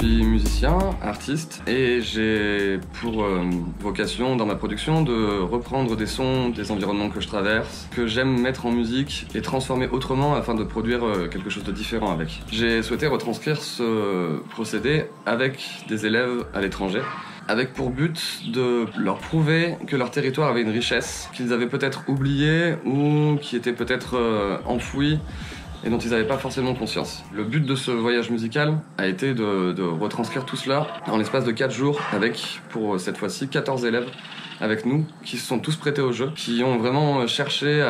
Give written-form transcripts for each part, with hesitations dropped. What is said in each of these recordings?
suis musicien, artiste, et j'ai pour vocation dans ma production de reprendre des sons, des environnements que je traverse, que j'aime mettre en musique et transformer autrement afin de produire quelque chose de différent avec. J'ai souhaité retranscrire ce procédé avec des élèves à l'étranger, avec pour but de leur prouver que leur territoire avait une richesse qu'ils avaient peut-être oubliée ou qui était peut-être enfouie et dont ils n'avaient pas forcément conscience. Le but de ce voyage musical a été de retranscrire tout cela en l'espace de 4 jours avec, pour cette fois-ci, 14 élèves avec nous, qui se sont tous prêtés au jeu, qui ont vraiment cherché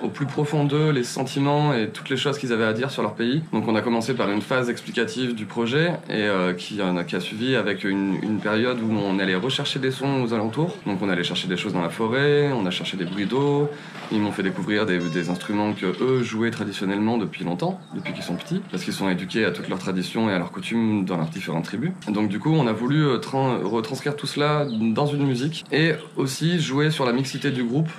au plus profond d'eux les sentiments et toutes les choses qu'ils avaient à dire sur leur pays. Donc on a commencé par une phase explicative du projet et qui a suivi avec une période où on allait rechercher des sons aux alentours. Donc on allait chercher des choses dans la forêt, on a cherché des bruits d'eau, ils m'ont fait découvrir des instruments que eux jouaient traditionnellement depuis longtemps, depuis qu'ils sont petits, parce qu'ils sont éduqués à toutes leurs traditions et à leurs coutumes dans leurs différentes tribus. Donc du coup on a voulu retranscrire tout cela dans une musique et aussi jouer sur la mixité du groupe,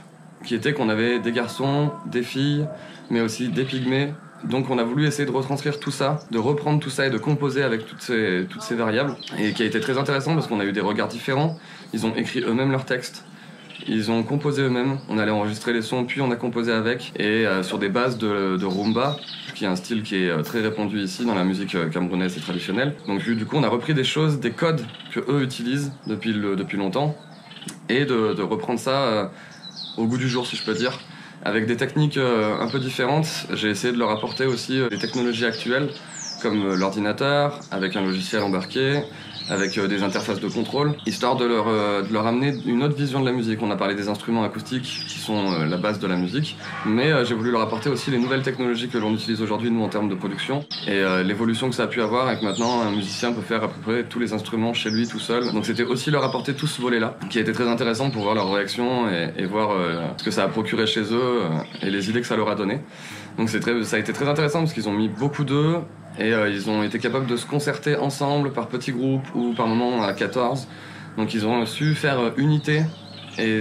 qui était qu'on avait des garçons, des filles, mais aussi des pygmées. Donc on a voulu essayer de retranscrire tout ça, de reprendre tout ça et de composer avec toutes ces variables, et qui a été très intéressant parce qu'on a eu des regards différents. Ils ont écrit eux-mêmes leurs textes, ils ont composé eux-mêmes, on allait enregistrer les sons puis on a composé avec, et sur des bases de rumba, qui est un style qui est très répandu ici dans la musique camerounaise et traditionnelle. Donc du coup on a repris des choses, des codes que eux utilisent depuis longtemps, et de reprendre ça au goût du jour, si je peux dire, avec des techniques un peu différentes. J'ai essayé de leur apporter aussi des technologies actuelles, comme l'ordinateur, avec un logiciel embarqué, avec des interfaces de contrôle, histoire de leur amener une autre vision de la musique. On a parlé des instruments acoustiques qui sont la base de la musique, mais j'ai voulu leur apporter aussi les nouvelles technologies que l'on utilise aujourd'hui, nous, en termes de production, et l'évolution que ça a pu avoir, et que maintenant un musicien peut faire à peu près tous les instruments chez lui tout seul. Donc c'était aussi leur apporter tout ce volet-là, qui a été très intéressant pour voir leur réaction et voir ce que ça a procuré chez eux et les idées que ça leur a donné. Donc ça a été très intéressant parce qu'ils ont mis beaucoup d'eux, et ils ont été capables de se concerter ensemble par petits groupes ou par moments à 14. Donc ils ont su faire unité et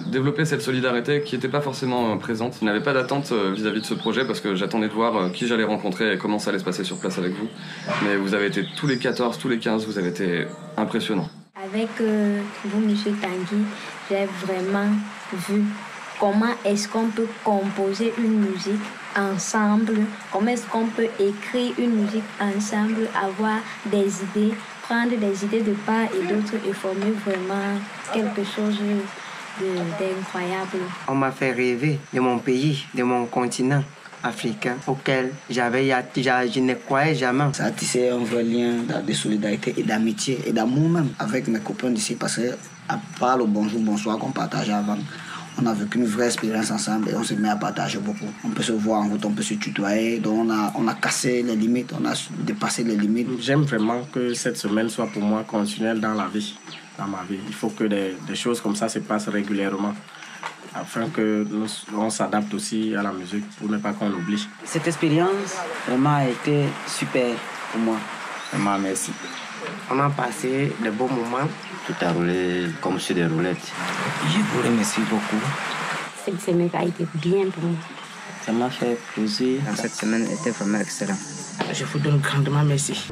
développer cette solidarité qui n'était pas forcément présente. Je n'avais pas d'attente vis-à-vis de ce projet parce que j'attendais de voir qui j'allais rencontrer et comment ça allait se passer sur place avec vous. Mais vous avez été tous les 14, tous les 15, vous avez été impressionnants. Avec vous, Monsieur Tanguy, j'ai vraiment vu comment est-ce qu'on peut composer une musique ensemble, comment est-ce qu'on peut écrire une musique ensemble, avoir des idées, prendre des idées de part et d'autre et former vraiment quelque chose d'incroyable. On m'a fait rêver de mon pays, de mon continent africain auquel je ne croyais jamais. Ça a tissé un vrai lien de solidarité et d'amitié et d'amour même avec mes copains d'ici parce que à part le bonjour, bonsoir qu'on partageait avant, on a vécu une vraie expérience ensemble et on s'est mis à partager beaucoup. On peut se voir en route, on peut se tutoyer, donc on a cassé les limites, on a dépassé les limites. J'aime vraiment que cette semaine soit pour moi continuelle dans la vie, dans ma vie. Il faut que des choses comme ça se passent régulièrement, afin qu'on s'adapte aussi à la musique pour ne pas qu'on l'oublie. Cette expérience vraiment a été super pour moi. Vraiment merci. On a passé de beaux moments. Tout a roulé comme sur des roulettes. Je vous remercie beaucoup. Cette semaine a été bien pour moi. Ça m'a fait plaisir. Cette semaine était vraiment excellente. Je vous donne grandement merci.